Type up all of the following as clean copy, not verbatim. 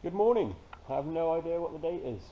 Good morning. I have no idea what the date is.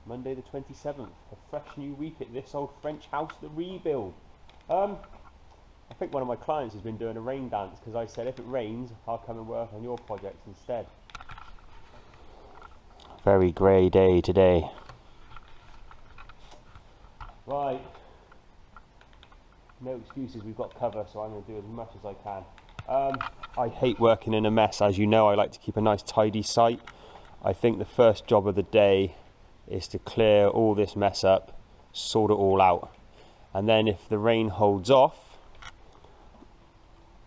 Monday the 27th. A fresh new week at this old French house, the rebuild. I think one of my clients has been doing a rain dance because I said if it rains, I'll come and work on your projects instead. Very grey day today. Right. No excuses, we've got cover, so I'm going to do as much as I can. I hate working in a mess. As you know, I like to keep a nice tidy site. I think the first job of the day is to clear all this mess up, sort it all out. And then if the rain holds off,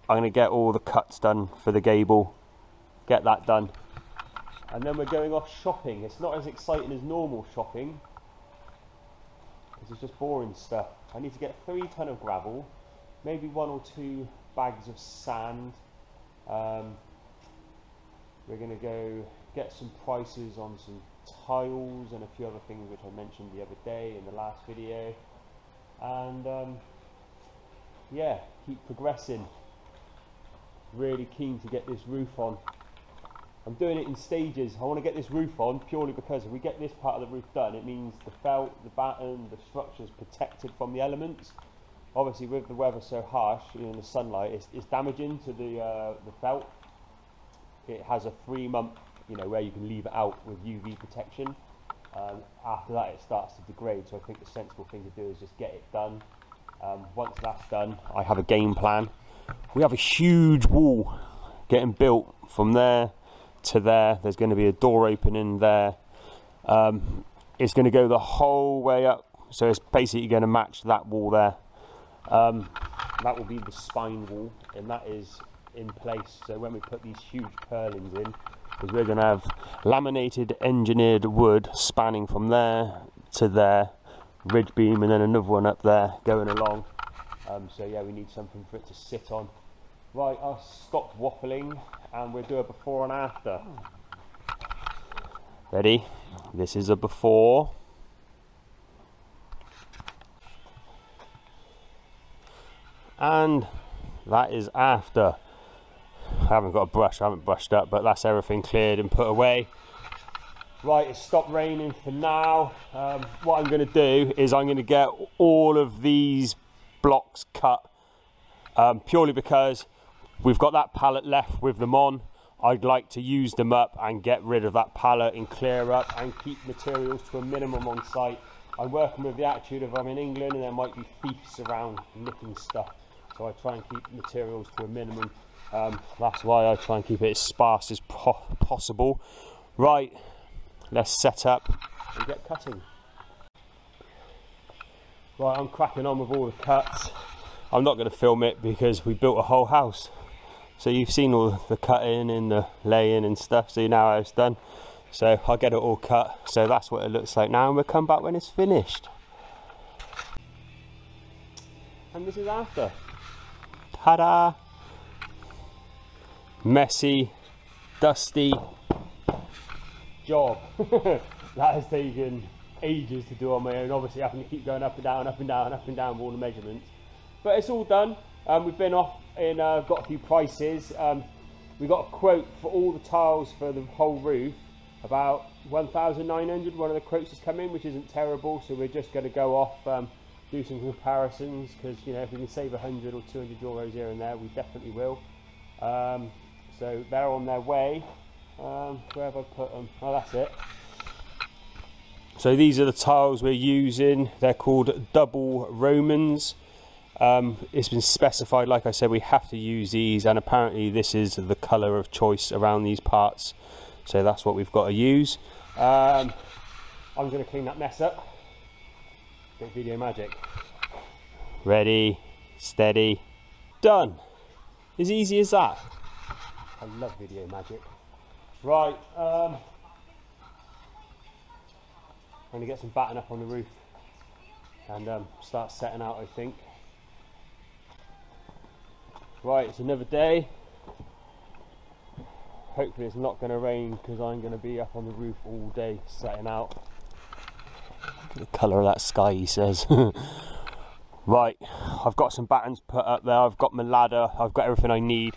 I'm going to get all the cuts done for the gable, get that done. And then we're going off shopping. It's not as exciting as normal shopping, because it's just boring stuff. I need to get 3 ton of gravel, maybe 1 or 2 bags of sand. We're going to go get some prices on some tiles and a few other things which I mentioned the other day in the last video. And yeah, keep progressing. Really keen to get this roof on. I'm doing it in stages. I want to get this roof on purely because if we get this part of the roof done, it means the felt, the batten, the structure is protected from the elements. Obviously with the weather so harsh, in the sunlight, it's damaging to the felt. It has a 3-month, where you can leave it out with UV protection. After that it starts to degrade, so I think the sensible thing to do is just get it done. Once that's done, I have a game plan. We have a huge wall getting built from there to there. There's going to be a door opening there. It's going to go the whole way up, so it's basically going to match that wall there. That will be the spine wall, and that is in place. So when we put these huge purlins in, because we're going to have laminated engineered wood spanning from there to there, ridge beam, and then another one up there going along. So yeah, we need something for it to sit on. Right, I'll stop waffling and we'll do a before and after. Ready? This is a before. And that is after. I haven't got a brush, I haven't brushed up, but that's everything cleared and put away. Right, it's stopped raining for now. What I'm going to do is I'm going to get all of these blocks cut, purely because we've got that pallet left with them on. I'd like to use them up and get rid of that pallet and clear up and keep materials to a minimum on site. I'm working with the attitude of I'm in England and there might be thieves around nicking stuff, so I try and keep materials to a minimum. That's why I try and keep it as sparse as possible. Right, let's set up and get cutting. Right, I'm cracking on with all the cuts. I'm not going to film it because we built a whole house. So you've seen all the cutting and the laying and stuff, so you know how it's done. So I'll get it all cut. So that's what it looks like now, and we'll come back when it's finished. And this is after. Ta-da! Messy, dusty job. That has taken ages to do on my own. Obviously having to keep going up and down, up and down, up and down with all the measurements. But it's all done. We've been off and got a few prices. We got a quote for all the tiles for the whole roof, about 1,900. One of the quotes has come in, which isn't terrible. So we're just going to go off, do some comparisons, because if we can save 100 or 200 euros here and there, we definitely will. So they're on their way. Where have I put them? Oh, that's it. So these are the tiles we're using. They're called double Romans. It's been specified, like I said, we have to use these, and apparently this is the colour of choice around these parts. So that's what we've got to use. I'm going to clean that mess up. Bit video magic. Ready, steady, done. As easy as that. I love video magic. Right, I'm going to get some batten up on the roof and start setting out, I think. Right, it's another day. Hopefully it's not going to rain because I'm going to be up on the roof all day setting out. Look at the colour of that sky, he says. Right, I've got some battens put up there, I've got my ladder, I've got everything I need.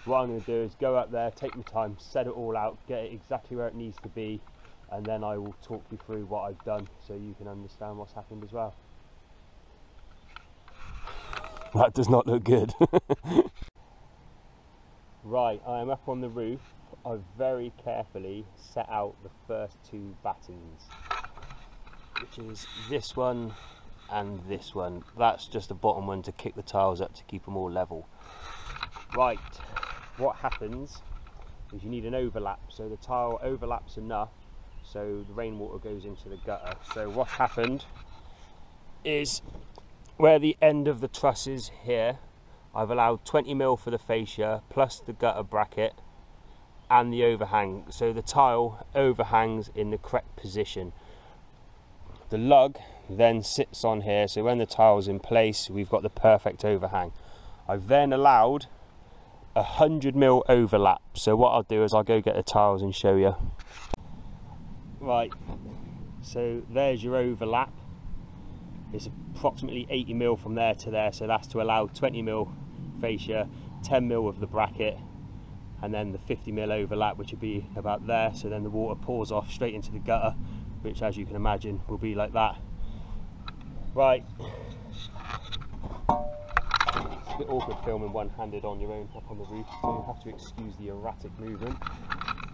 What I'm going to do is go up there, take my time, set it all out, get it exactly where it needs to be, and then I will talk you through what I've done so you can understand what's happened as well. That does not look good. Right, I am up on the roof. I've very carefully set out the first two battens, which is this one and this one. That's just the bottom one to kick the tiles up to keep them all level. Right, what happens is you need an overlap, so the tile overlaps enough so the rainwater goes into the gutter. So what's happened is where the end of the truss is here, I've allowed 20mm for the fascia plus the gutter bracket and the overhang, so the tile overhangs in the correct position. The lug then sits on here, so when the tile's in place we've got the perfect overhang. I've then allowed 100mm overlap, so what I'll do is I'll go get the tiles and show you. Right, so there's your overlap. It's approximately 80mm from there to there, so that's to allow 20mm fascia, 10mm of the bracket, and then the 50mm overlap, which would be about there, so then the water pours off straight into the gutter, which as you can imagine will be like that. Right, it's a bit awkward filming one-handed on your own up on the roof, so you have to excuse the erratic movement.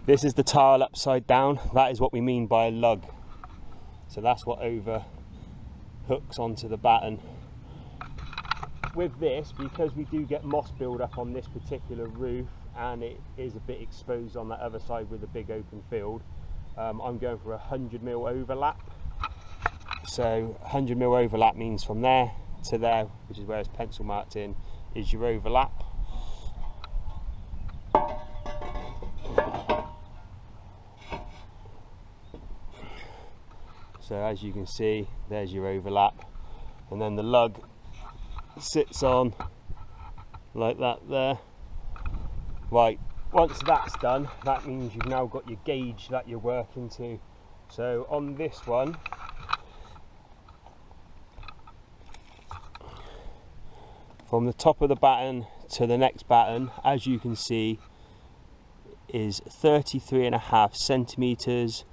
This is the tile upside down. That is what we mean by a lug, so that's what over hooks onto the batten. With this, because we do get moss build up on this particular roof and it is a bit exposed on that other side with a big open field, I'm going for 100mm overlap. So 100mm overlap means from there to there, which is where it's pencil marked in, is your overlap. So as you can see, there's your overlap, and then the lug sits on like that there. Right, once that's done, that means you've now got your gauge that you're working to. So on this one, from the top of the batten to the next batten, as you can see, is 33.5 centimeters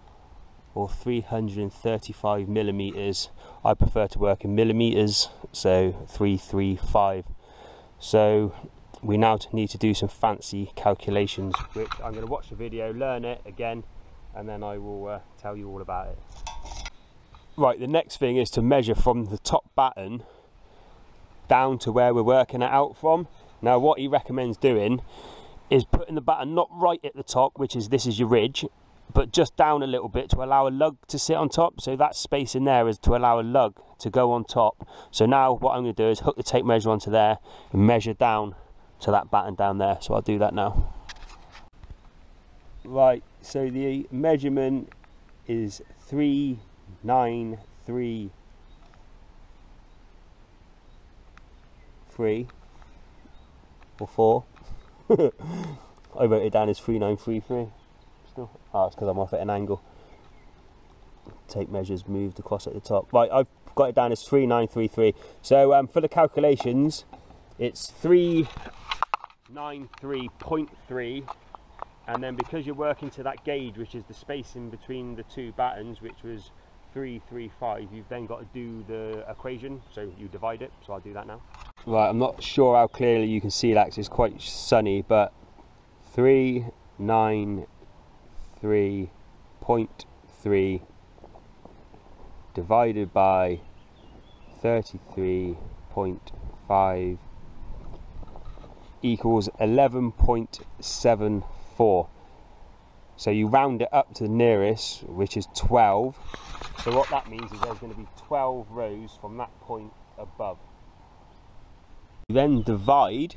or 335mm. I prefer to work in millimeters, so 335. So we now need to do some fancy calculations, which I'm going to watch the video, learn it again, and then I will tell you all about it. Right, the next thing is to measure from the top batten down to where we're working it out from. Now what he recommends doing is putting the batten not right at the top, which is this is your ridge, but just down a little bit to allow a lug to sit on top. So that space in there is to allow a lug to go on top. So now what I'm going to do is hook the tape measure onto there and measure down to that batten down there. So I'll do that now. Right, so the measurement is 3933 or 4. I wrote it down as 3933. Still, oh, it's because I'm off at an angle. Tape measures moved across at the top. Right, I've got it down as 3933. So for the calculations, it's 393.3, and then because you're working to that gauge, which is the space in between the two battens, which was 335, you've then got to do the equation, so you divide it. So I'll do that now. Right, I'm not sure how clearly you can see that because it's quite sunny, but 393.3 divided by 33.5 equals 11.74. So you round it up to the nearest, which is 12. So what that means is there's going to be 12 rows from that point above. You then divide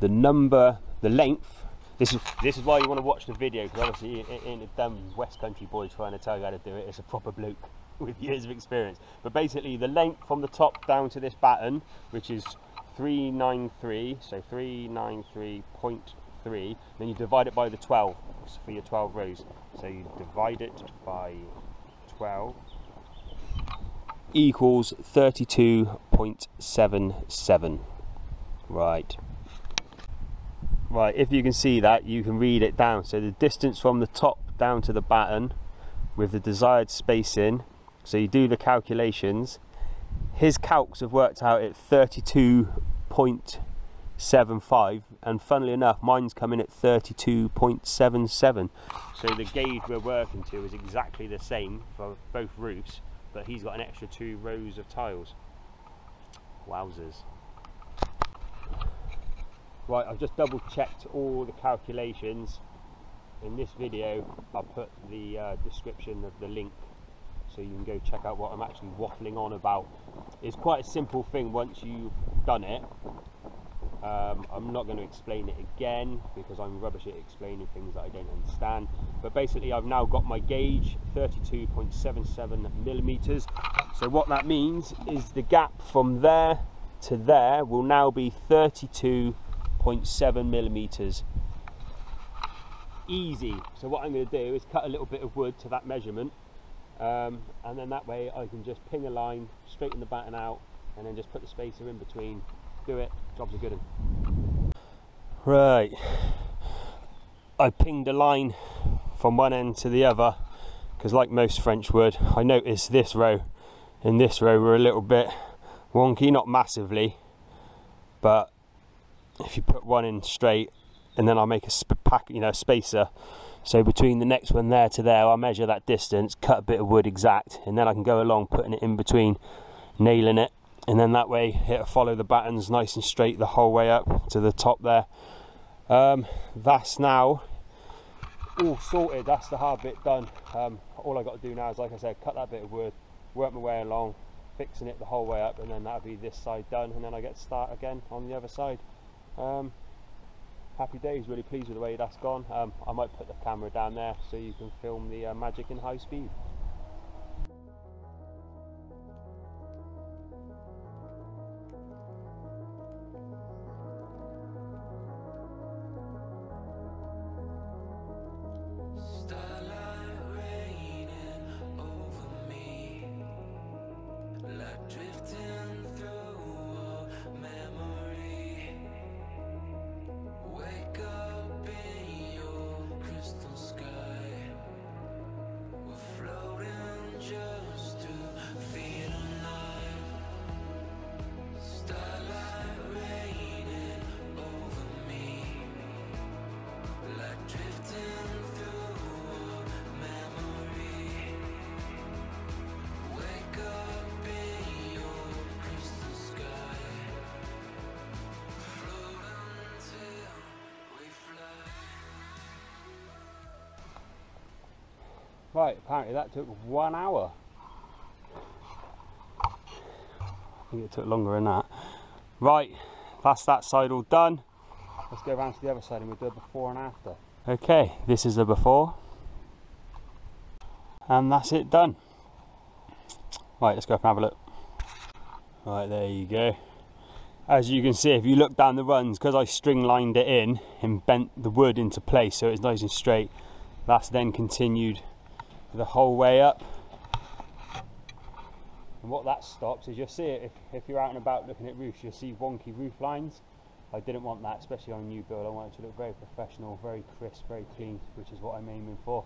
the number, the length. This is why you want to watch the video, because obviously it ain't a dumb West Country boy trying to tell you how to do it. It's a proper bloke with years of experience. But basically the length from the top down to this batten, which is 393, so 393.3, then you divide it by the 12 for your 12 rows. So you divide it by 12, equals 32.77. Right. Right, if you can see that, you can read it down. So the distance from the top down to the batten with the desired spacing, so you do the calculations. His calcs have worked out at 32.75, and funnily enough mine's coming at 32.77. So the gauge we're working to is exactly the same for both roofs, but he's got an extra 2 rows of tiles. Wowzers. Right, I've just double checked all the calculations. In this video I'll put the description of the link so you can go check out what I'm actually waffling on about. It's quite a simple thing once you've done it. I'm not going to explain it again because I'm rubbish at explaining things that I don't understand, but basically I've now got my gauge 32.77 millimeters. So what that means is the gap from there to there will now be 32.7 millimeters. Easy. So what I'm going to do is cut a little bit of wood to that measurement, and then that way I can just ping a line, straighten the batten out, and then just put the spacer in between. Do it, job's a good one. Right, I pinged a line from one end to the other because, like most French wood, I noticed this row and this row were a little bit wonky, not massively, but if you put one in straight and then I'll make a spacer, so between the next one there to there I'll measure that distance, cut a bit of wood exact, and then I can go along putting it in between, nailing it, and then that way it'll follow the battens nice and straight the whole way up to the top there. That's now all sorted. That's the hard bit done. All I got to do now is, like I said, cut that bit of wood, work my way along, fixing it the whole way up, and then that'll be this side done, and then I get to start again on the other side. Happy days, really pleased with the way that's gone. I might put the camera down there so you can film the magic in high speed. Right, apparently that took 1 hour. I think it took longer than that. Right, that's that side all done. Let's go around to the other side and we'll do a before and after. Okay, this is the before. And that's it done. Right, let's go up and have a look. Right, there you go. As you can see, if you look down the runs, because I string lined it in and bent the wood into place so it's nice and straight, that's then continued the whole way up. And what that stops is, you'll see it if you're out and about looking at roofs, you'll see wonky roof lines. I didn't want that, especially on a new build. I want it to look very professional, very crisp, very clean, which is what I'm aiming for.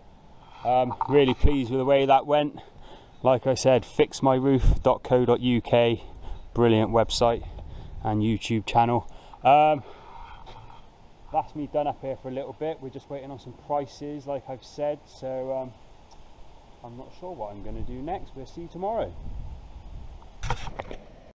Really pleased with the way that went. Like I said, fixmyroof.co.uk, brilliant website and YouTube channel. That's me done up here for a little bit. We're just waiting on some prices, like I've said, so I'm not sure what I'm going to do next. We'll see you tomorrow.